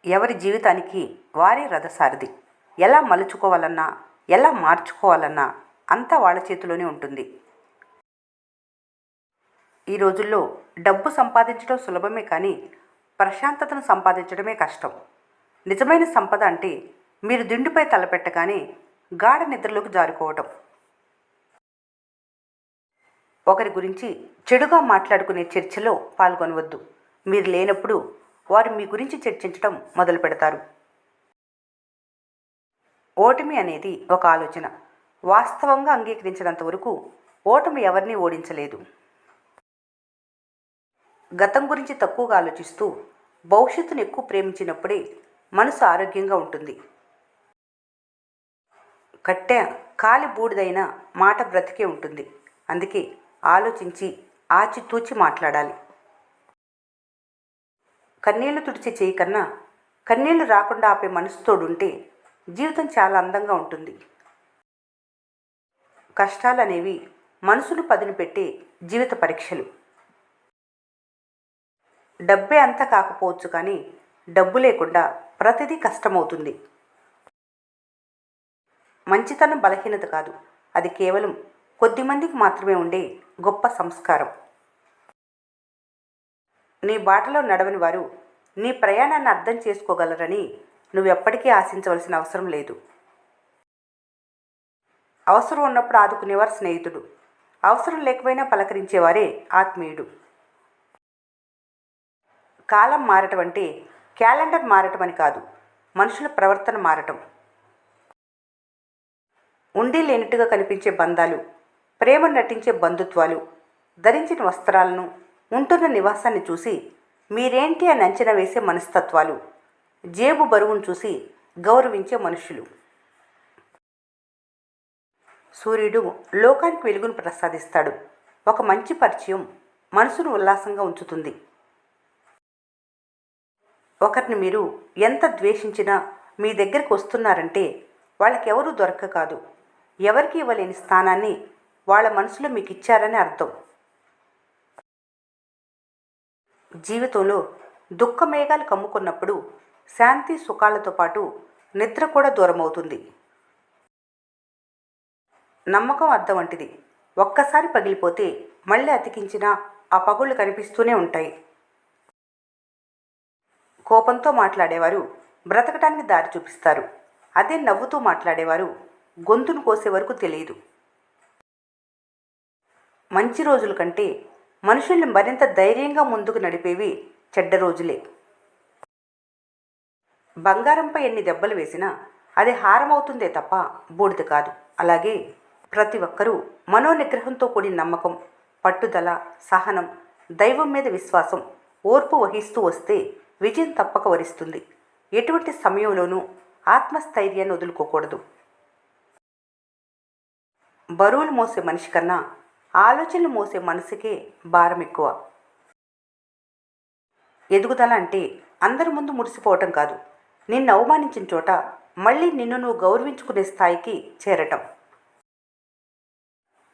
ఎవరి జీవితానికి వారే రథసారథి. ఎలా మలుచుకోవాలన్నా, ఎలా మార్చుకోవాలన్నా అంతా వాళ్ళ చేతిలోనే ఉంటుంది. ఈ రోజుల్లో డబ్బు సంపాదించడం సులభమే కానీ ప్రశాంతతను సంపాదించడమే కష్టం. నిజమైన సంపద అంటే మీరు దిండుపై తలపెట్టగానే గాఢ నిద్రలోకి జారుకోవటం. ఒకరి గురించి చెడుగా మాట్లాడుకునే చర్చలో పాల్గొనవద్దు. మీరు లేనప్పుడు వారు మీ గురించి చర్చించడం మొదలు పెడతారు. ఓటమి అనేది ఒక ఆలోచన. వాస్తవంగా అంగీకరించినంత వరకు ఓటమి ఎవరిని ఓడించలేదు. గతం గురించి తక్కువగా ఆలోచిస్తూ భవిష్యత్తును ఎక్కువ ప్రేమించినప్పుడే మనసు ఆరోగ్యంగా ఉంటుంది. కట్టె కాలి బూడిదైన మాట బ్రతికే ఉంటుంది. అందుకే ఆలోచించి ఆచితూచి మాట్లాడాలి. కన్నీళ్లు తుడిచే చేయి కన్నా కన్నీళ్లు రాకుండా ఆపే మనసుతోడుంటే జీవితం చాలా అందంగా ఉంటుంది. కష్టాలు అనేవి మనసును పదును పెట్టే జీవిత పరీక్షలు. డబ్బే అంతా కాకపోవచ్చు కానీ డబ్బు లేకుండా ప్రతిదీ కష్టమవుతుంది. మంచితనం బలహీనత కాదు, అది కేవలం కొద్దిమందికి మాత్రమే ఉండే గొప్ప సంస్కారం. నీ బాటలో నడవని వారు నీ ప్రయాణాన్ని అర్థం చేసుకోగలరని నువ్వెప్పటికీ ఆశించవలసిన అవసరం లేదు. అవసరం ఉన్నప్పుడు ఆదుకునేవారు స్నేహితుడు, అవసరం లేకపోయినా పలకరించేవారే ఆత్మీయుడు. కాలం మారటం అంటే క్యాలెండర్ మారటం అని కాదు, మనుషుల ప్రవర్తన మారటం. ఉండి లేనట్టుగా కనిపించే బంధాలు, ప్రేమ నటించే బంధుత్వాలు, ధరించిన వస్త్రాలను, ఉంటున్న నివాసాన్ని చూసి మీరేంటి అని అంచనా వేసే మనస్తత్వాలు, జేబు బరువును చూసి గౌరవించే మనుషులు. సూర్యుడు లోకానికి వెలుగును ప్రసాదిస్తాడు. ఒక మంచి పరిచయం మనసును ఉల్లాసంగా ఉంచుతుంది. ఒకరిని మీరు ఎంత ద్వేషించినా మీ దగ్గరికి వస్తున్నారంటే వాళ్ళకెవరూ దొరక్క కాదు, ఎవరికి ఇవ్వలేని స్థానాన్ని వాళ్ళ మనసులో మీకు ఇచ్చారని అర్థం. జీవితంలో దుఃఖ మేఘాలు కమ్ముకున్నప్పుడు శాంతి సుఖాలతో పాటు నిద్ర కూడా దూరమవుతుంది. నమ్మకం అద్దం వంటిది. ఒక్కసారి పగిలిపోతే మళ్ళీ అతికించినా ఆ పగుళ్ళు కనిపిస్తూనే ఉంటాయి. కోపంతో మాట్లాడేవారు బ్రతకటానికి దారి చూపిస్తారు. అదే నవ్వుతూ మాట్లాడేవారు గొంతును కోసే వరకు తెలియదు. మంచి రోజుల కంటే మనుషుల్ని మరింత ధైర్యంగా ముందుకు నడిపేవి చెడ్డ రోజులే. బంగారంపై ఎన్ని దెబ్బలు వేసినా అది హారమవుతుందే తప్ప బూడిద కాదు. అలాగే ప్రతి ఒక్కరూ మనోనిగ్రహంతో కూడిన నమ్మకం, పట్టుదల, సహనం, దైవం మీద విశ్వాసం, ఓర్పు వహిస్తూ వస్తే విజయం తప్పక వరిస్తుంది. ఎటువంటి సమయంలోనూ ఆత్మస్థైర్యాన్ని వదులుకోకూడదు. బరువులు మోసే మనిషి కన్నా ఆలోచనలు మోసే మనసుకే భారం ఎక్కువ. ఎదుగుదల అంటే అందరి ముందు మురిసిపోవటం కాదు, నిన్ను అవమానించిన చోట మళ్ళీ నిన్ను నువ్వు గౌరవించుకునే స్థాయికి చేరటం.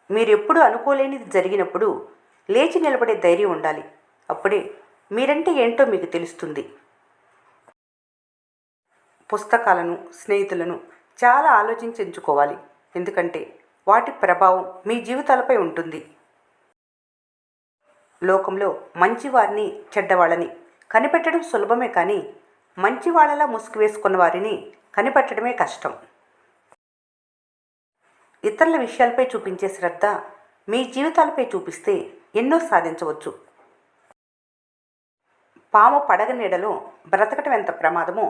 మీరెప్పుడు అనుకోలేనిది జరిగినప్పుడు లేచి నిలబడే ధైర్యం ఉండాలి. అప్పుడే మీరంటే ఏంటో మీకు తెలుస్తుంది. పుస్తకాలను, స్నేహితులను చాలా ఆలోచించి ఎంచుకోవాలి. ఎందుకంటే వాటి ప్రభావం మీ జీవితాలపై ఉంటుంది. లోకంలో మంచివారిని, చెడ్డవాళ్ళని కనిపెట్టడం సులభమే కానీ మంచివాళ్ళలా ముసుగు వేసుకున్న వారిని కనిపెట్టడమే కష్టం. ఇతరుల విషయాలపై చూపించే శ్రద్ధ మీ జీవితాలపై చూపిస్తే ఎన్నో సాధించవచ్చు. పాము పడగ నీడలో బ్రతకటం ఎంత ప్రమాదమో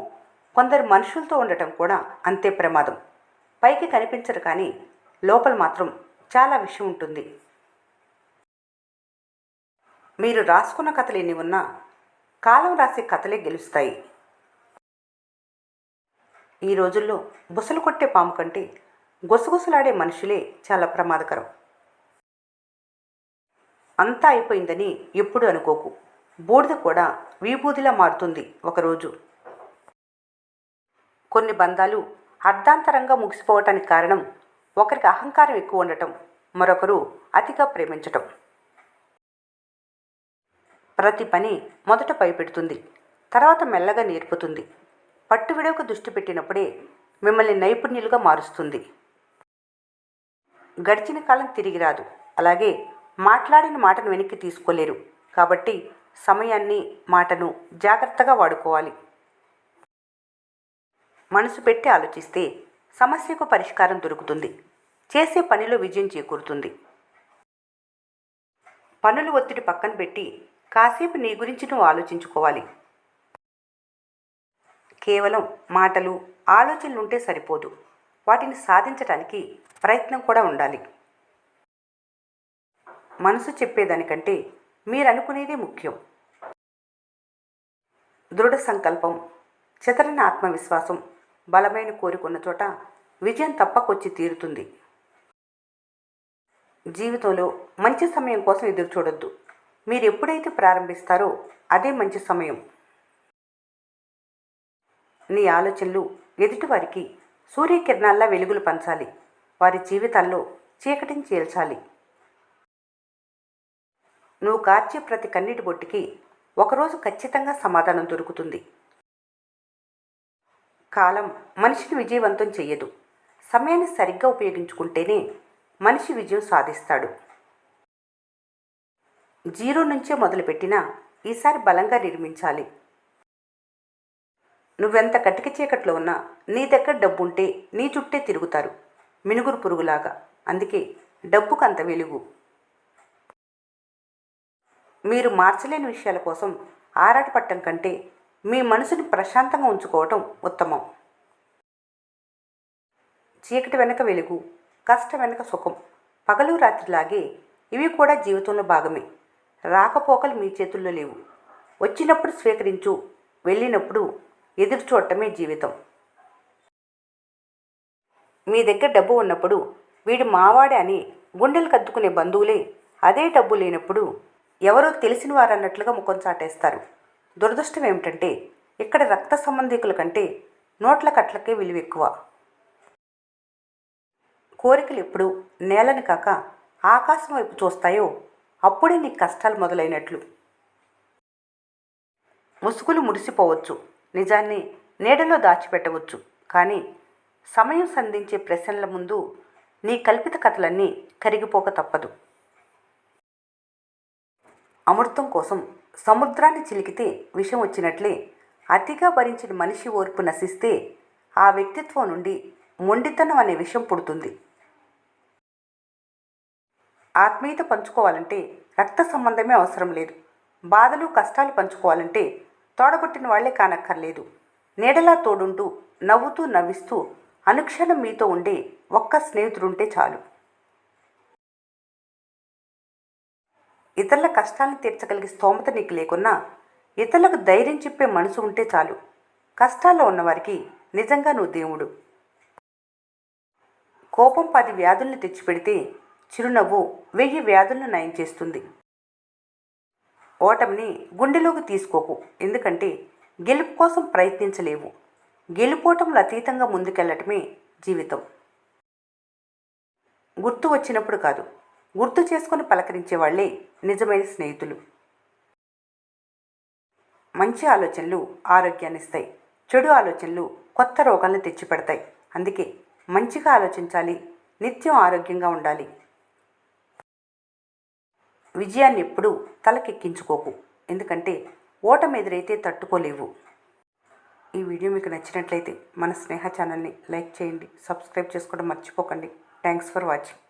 కొందరు మనుషులతో ఉండటం కూడా అంతే ప్రమాదం. పైకి కనిపించరు కానీ లోపల మాత్రం చాలా విషయం ఉంటుంది. మీరు రాసుకున్న కథలు ఎన్ని ఉన్నా కాలం రాసే కథలే గెలుస్తాయి. ఈ రోజుల్లో బుసలు కొట్టే పాము కంటే గుసగుసలాడే మనుషులే చాలా ప్రమాదకరం. అంతా అయిపోయిందని ఎప్పుడు అనుకోకు. బూడిద కూడా విభూదిలా మారుతుంది ఒకరోజు. కొన్ని బంధాలు అర్ధాంతరంగా ముగిసిపోవటానికి కారణం ఒకరికి అహంకారం ఎక్కువ ఉండటం, మరొకరు అతిగా ప్రేమించటం. ప్రతి పని మొదట భయపెడుతుంది, తర్వాత మెల్లగా నేర్పుతుంది. పట్టు విడవకు దృష్టి పెట్టినప్పుడే మిమ్మల్ని నైపుణ్యులుగా మారుస్తుంది. గడిచిన కాలం తిరిగి రాదు. అలాగే మాట్లాడిన మాటను వెనక్కి తీసుకోలేరు. కాబట్టి సమయాన్ని, మాటను జాగ్రత్తగా వాడుకోవాలి. మనసు పెట్టి ఆలోచిస్తే సమస్యకు పరిష్కారం దొరుకుతుంది. చేసే పనిలో విజయం చేకూరుతుంది. పనుల ఒత్తిడి పక్కన పెట్టి కాసేపు నీ గురించి నువ్వు ఆలోచించుకోవాలి. కేవలం మాటలు, ఆలోచనలుంటే సరిపోదు. వాటిని సాధించడానికి ప్రయత్నం కూడా ఉండాలి. మనసు చెప్పేదానికంటే మీరు అనుకునేదే ముఖ్యం. దృఢ సంకల్పం, చెతరని ఆత్మవిశ్వాసం, బలమైన కోరుకున్న చోట విజయం తప్పకొచ్చి తీరుతుంది. జీవితంలో మంచి సమయం కోసం ఎదురు చూడొద్దు. మీరు ఎప్పుడైతే ప్రారంభిస్తారో అదే మంచి సమయం. నీ ఆలోచనలు ఎదుటివారికి సూర్యకిరణాల్లా వెలుగులు పంచాలి. వారి జీవితాల్లో చీకటిని చీల్చాలి. నువ్వు కార్చే ప్రతి కన్నీటి బొట్టికి ఒకరోజు ఖచ్చితంగా సమాధానం దొరుకుతుంది. కాలం మనిషిని విజయవంతం చెయ్యదు. సమయాన్ని సరిగ్గా ఉపయోగించుకుంటేనే మనిషి విజయం సాధిస్తాడు. జీరో నుంచే మొదలుపెట్టినా ఈసారి బలంగా నిర్మించాలి. నువ్వెంత కటిక చీకట్లో ఉన్నా నీ దగ్గర డబ్బుంటే నీ చుట్టే తిరుగుతారు, మినుగురు పురుగులాగా. అందుకే డబ్బుకు అంత వెలుగు. మీరు మార్చలేని విషయాల కోసం ఆరాటపడటం కంటే మీ మనసుని ప్రశాంతంగా ఉంచుకోవటం ఉత్తమం. చీకటి వెనక వెలుగు, కష్టం వెనక సుఖం. పగలు రాత్రిలాగే ఇవి కూడా జీవితంలో భాగమే. రాకపోకలు మీ చేతుల్లో లేవు. వచ్చినప్పుడు స్వీకరించు, వెళ్ళినప్పుడు ఎదురు చూడటమే జీవితం. మీ దగ్గర డబ్బు ఉన్నప్పుడు వీడు మావాడే అని గుండెలు కద్దుకునే బంధువులే అదే డబ్బు లేనప్పుడు ఎవరో తెలిసిన వారన్నట్లుగా ముఖం చాటేస్తారు. దురదృష్టం ఏమిటంటే ఇక్కడ రక్త సంబంధికుల కంటే నోట్ల కట్లకే విలువ ఎక్కువ. కోరికలు ఎప్పుడు నేలని కాక ఆకాశం వైపు చూస్తాయో అప్పుడే నీ కష్టాలు మొదలైనట్లు. ముసుగులు ముడిసిపోవచ్చు, నిజాన్ని నీడలో దాచిపెట్టవచ్చు. కానీ సమయం సంధించే ప్రశ్నల ముందు నీ కల్పిత కథలన్నీ కరిగిపోక తప్పదు. అమృతం కోసం సముద్రాన్ని చిలికితే విషం వచ్చినట్లే అతిగా భరించిన మనిషి ఓర్పు నశిస్తే ఆ వ్యక్తిత్వం నుండి మొండితనం అనే విషం పుడుతుంది. ఆత్మీయత పంచుకోవాలంటే రక్త సంబంధమే అవసరం లేదు. బాధలు కష్టాలు పంచుకోవాలంటే తోడబుట్టిన వాళ్లే కానక్కర్లేదు. నీడలా తోడుంటూ నవ్వుతూ నవ్విస్తూ అనుక్షణం మీతో ఉండే ఒక్క స్నేహితుడుంటే చాలు. ఇతరుల కష్టాలను తీర్చగలిగే స్తోమత నీకు లేకున్నా ఇతరులకు ధైర్యం చెప్పే మనసు ఉంటే చాలు. కష్టాల్లో ఉన్నవారికి నిజంగా నువ్వు దేవుడు. కోపం 10 వ్యాధుల్ని తెచ్చిపెడితే చిరునవ్వు 1000 వ్యాధులను నయం చేస్తుంది. ఓటమిని గుండెలోకి తీసుకోకు. ఎందుకంటే గెలుపు కోసం ప్రయత్నించలేవు. గెలుపోటములు అతీతంగా ముందుకెళ్లటమే జీవితం. గుర్తు వచ్చినప్పుడు కాదు, గుర్తు చేసుకుని పలకరించే వాళ్ళే నిజమైన స్నేహితులు. మంచి ఆలోచనలు ఆరోగ్యాన్నిస్తాయి. చెడు ఆలోచనలు కొత్త రోగాలను తెచ్చిపెడతాయి. అందుకే మంచిగా ఆలోచించాలి, నిత్యం ఆరోగ్యంగా ఉండాలి. విజయాన్ని ఎప్పుడూ తలకెక్కించుకోకు. ఎందుకంటే ఓటమి ఎదురైతే తట్టుకోలేవు. ఈ వీడియో మీకు నచ్చినట్లయితే మన స్నేహ ఛానల్ని లైక్ చేయండి, సబ్స్క్రైబ్ చేసుకోవడం మర్చిపోకండి. Thanks for watching.